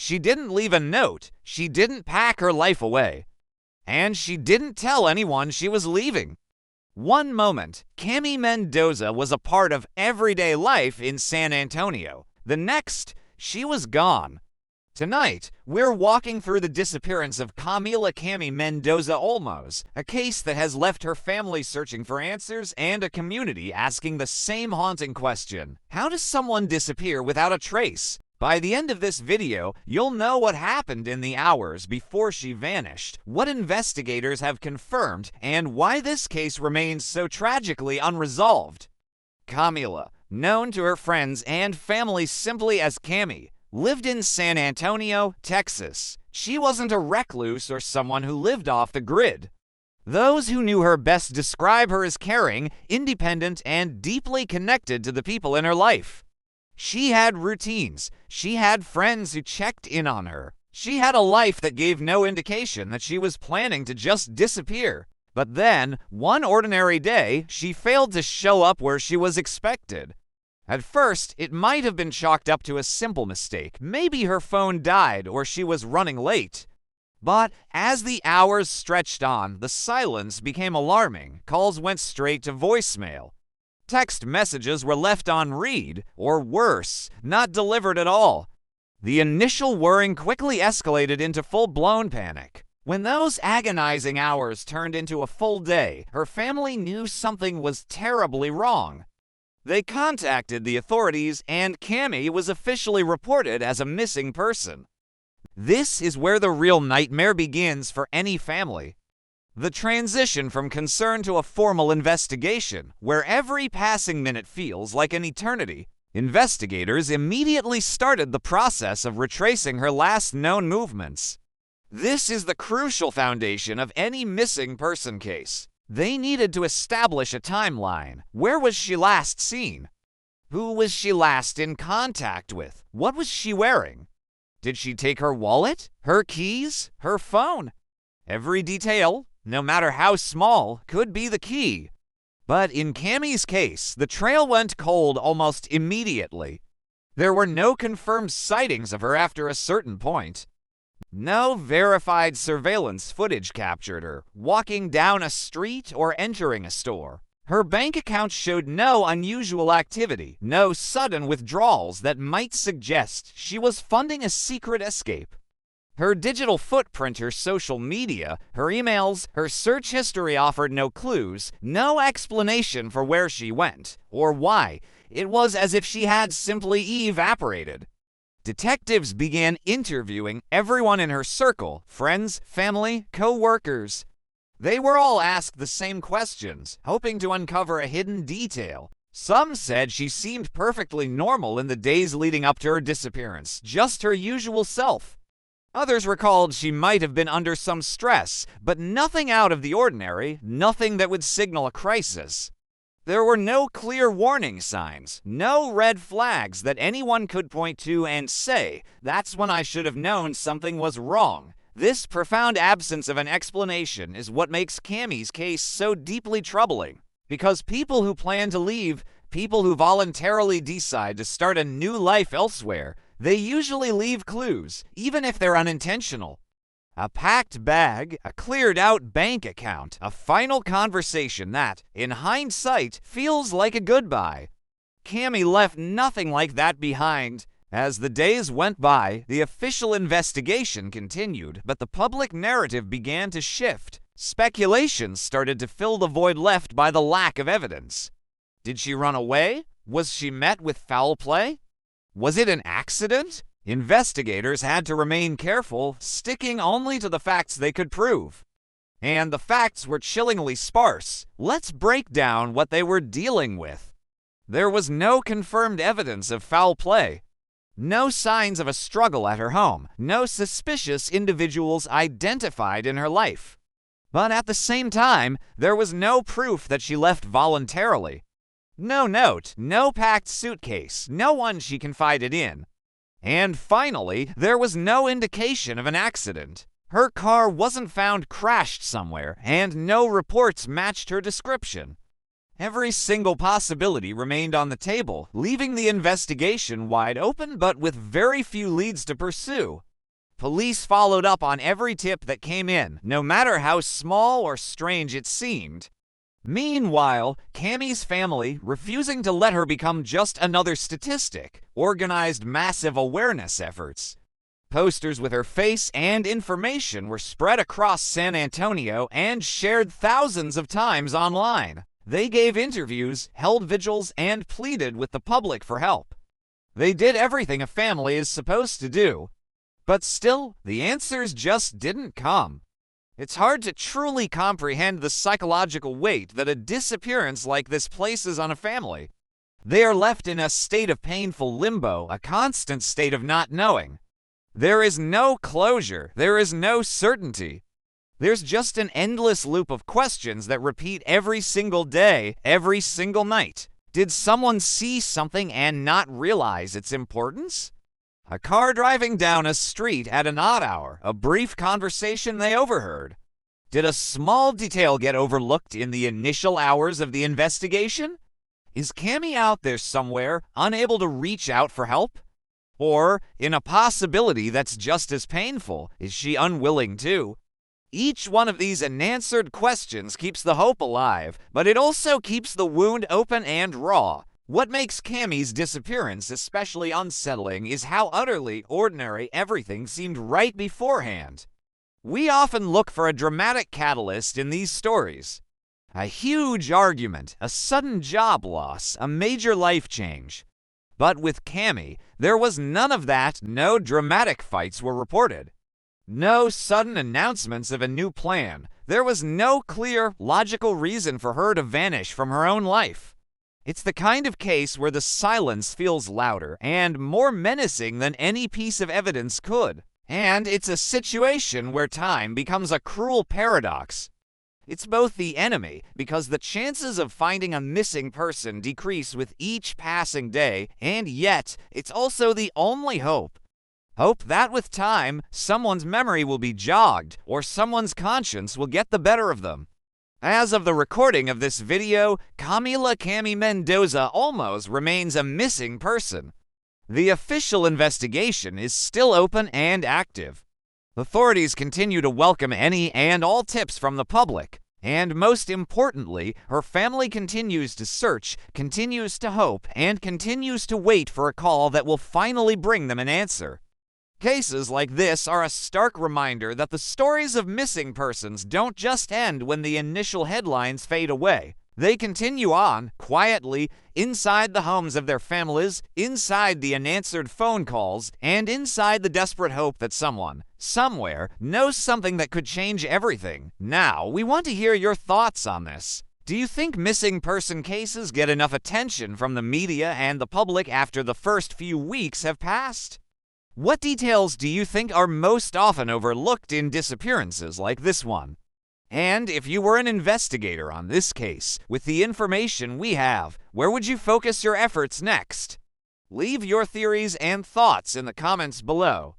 She didn't leave a note, she didn't pack her life away, and she didn't tell anyone she was leaving. One moment, Cami Mendoza was a part of everyday life in San Antonio. The next, she was gone. Tonight, we're walking through the disappearance of Cami Mendoza Olmos, a case that has left her family searching for answers and a community asking the same haunting question: how does someone disappear without a trace? By the end of this video, you'll know what happened in the hours before she vanished, what investigators have confirmed, and why this case remains so tragically unresolved. Camila, known to her friends and family simply as Cami, lived in San Antonio, Texas. She wasn't a recluse or someone who lived off the grid. Those who knew her best describe her as caring, independent, and deeply connected to the people in her life. She had routines. She had friends who checked in on her. She had a life that gave no indication that she was planning to just disappear. But then, one ordinary day, she failed to show up where she was expected. At first, it might have been chalked up to a simple mistake. Maybe her phone died or she was running late. But as the hours stretched on, the silence became alarming. Calls went straight to voicemail. Text messages were left on read, or worse, not delivered at all. The initial worrying quickly escalated into full-blown panic. When those agonizing hours turned into a full day, her family knew something was terribly wrong. They contacted the authorities, and Cami was officially reported as a missing person. This is where the real nightmare begins for any family. The transition from concern to a formal investigation, where every passing minute feels like an eternity. Investigators immediately started the process of retracing her last known movements. This is the crucial foundation of any missing person case. They needed to establish a timeline. Where was she last seen? Who was she last in contact with? What was she wearing? Did she take her wallet, her keys, her phone? Every detail, no matter how small, could be the key. But in Cami's case, the trail went cold almost immediately. There were no confirmed sightings of her after a certain point. No verified surveillance footage captured her walking down a street or entering a store. Her bank account showed no unusual activity, no sudden withdrawals that might suggest she was funding a secret escape. Her digital footprint, her social media, her emails, her search history offered no clues, no explanation for where she went or why. It was as if she had simply evaporated. Detectives began interviewing everyone in her circle, friends, family, co-workers. They were all asked the same questions, hoping to uncover a hidden detail. Some said she seemed perfectly normal in the days leading up to her disappearance, just her usual self. Others recalled she might have been under some stress, but nothing out of the ordinary, nothing that would signal a crisis. There were no clear warning signs, no red flags that anyone could point to and say, "That's when I should have known something was wrong." This profound absence of an explanation is what makes Cami's case so deeply troubling. Because people who plan to leave, people who voluntarily decide to start a new life elsewhere, they usually leave clues, even if they're unintentional. A packed bag, a cleared-out bank account, a final conversation that, in hindsight, feels like a goodbye. Cami left nothing like that behind. As the days went by, the official investigation continued, but the public narrative began to shift. Speculations started to fill the void left by the lack of evidence. Did she run away? Was she met with foul play? Was it an accident? Investigators had to remain careful, sticking only to the facts they could prove. And the facts were chillingly sparse. Let's break down what they were dealing with. There was no confirmed evidence of foul play. No signs of a struggle at her home. No suspicious individuals identified in her life. But at the same time, there was no proof that she left voluntarily. No note, no packed suitcase, no one she confided in. And finally, there was no indication of an accident. Her car wasn't found crashed somewhere, and no reports matched her description. Every single possibility remained on the table, leaving the investigation wide open but with very few leads to pursue. Police followed up on every tip that came in, no matter how small or strange it seemed. Meanwhile, Cami's family, refusing to let her become just another statistic, organized massive awareness efforts. Posters with her face and information were spread across San Antonio and shared thousands of times online. They gave interviews, held vigils, and pleaded with the public for help. They did everything a family is supposed to do. But still, the answers just didn't come. It's hard to truly comprehend the psychological weight that a disappearance like this places on a family. They are left in a state of painful limbo, a constant state of not knowing. There is no closure, there is no certainty. There's just an endless loop of questions that repeat every single day, every single night. Did someone see something and not realize its importance? A car driving down a street at an odd hour, a brief conversation they overheard. Did a small detail get overlooked in the initial hours of the investigation? Is Cami out there somewhere, unable to reach out for help? Or, in a possibility that's just as painful, is she unwilling to? Each one of these unanswered questions keeps the hope alive, but it also keeps the wound open and raw. What makes Cami's disappearance especially unsettling is how utterly ordinary everything seemed right beforehand. We often look for a dramatic catalyst in these stories. A huge argument, a sudden job loss, a major life change. But with Cami, there was none of that. No dramatic fights were reported. No sudden announcements of a new plan. There was no clear, logical reason for her to vanish from her own life. It's the kind of case where the silence feels louder and more menacing than any piece of evidence could. And it's a situation where time becomes a cruel paradox. It's both the enemy, because the chances of finding a missing person decrease with each passing day, and yet it's also the only hope. Hope that with time, someone's memory will be jogged, or someone's conscience will get the better of them. As of the recording of this video, Cami Mendoza Olmos remains a missing person. The official investigation is still open and active. Authorities continue to welcome any and all tips from the public. And most importantly, her family continues to search, continues to hope, and continues to wait for a call that will finally bring them an answer. Cases like this are a stark reminder that the stories of missing persons don't just end when the initial headlines fade away. They continue on, quietly, inside the homes of their families, inside the unanswered phone calls, and inside the desperate hope that someone, somewhere, knows something that could change everything. Now, we want to hear your thoughts on this. Do you think missing person cases get enough attention from the media and the public after the first few weeks have passed? What details do you think are most often overlooked in disappearances like this one? And if you were an investigator on this case, with the information we have, where would you focus your efforts next? Leave your theories and thoughts in the comments below.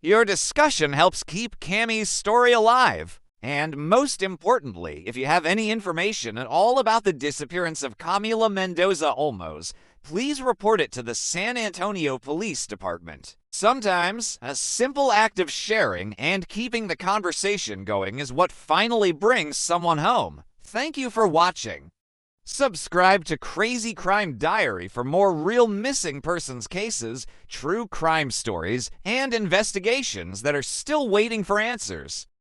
Your discussion helps keep Cami's story alive. And most importantly, if you have any information at all about the disappearance of Camila Mendoza Olmos, please report it to the San Antonio Police Department. Sometimes, a simple act of sharing and keeping the conversation going is what finally brings someone home. Thank you for watching. Subscribe to Crazy Crime Diary for more real missing persons cases, true crime stories, and investigations that are still waiting for answers.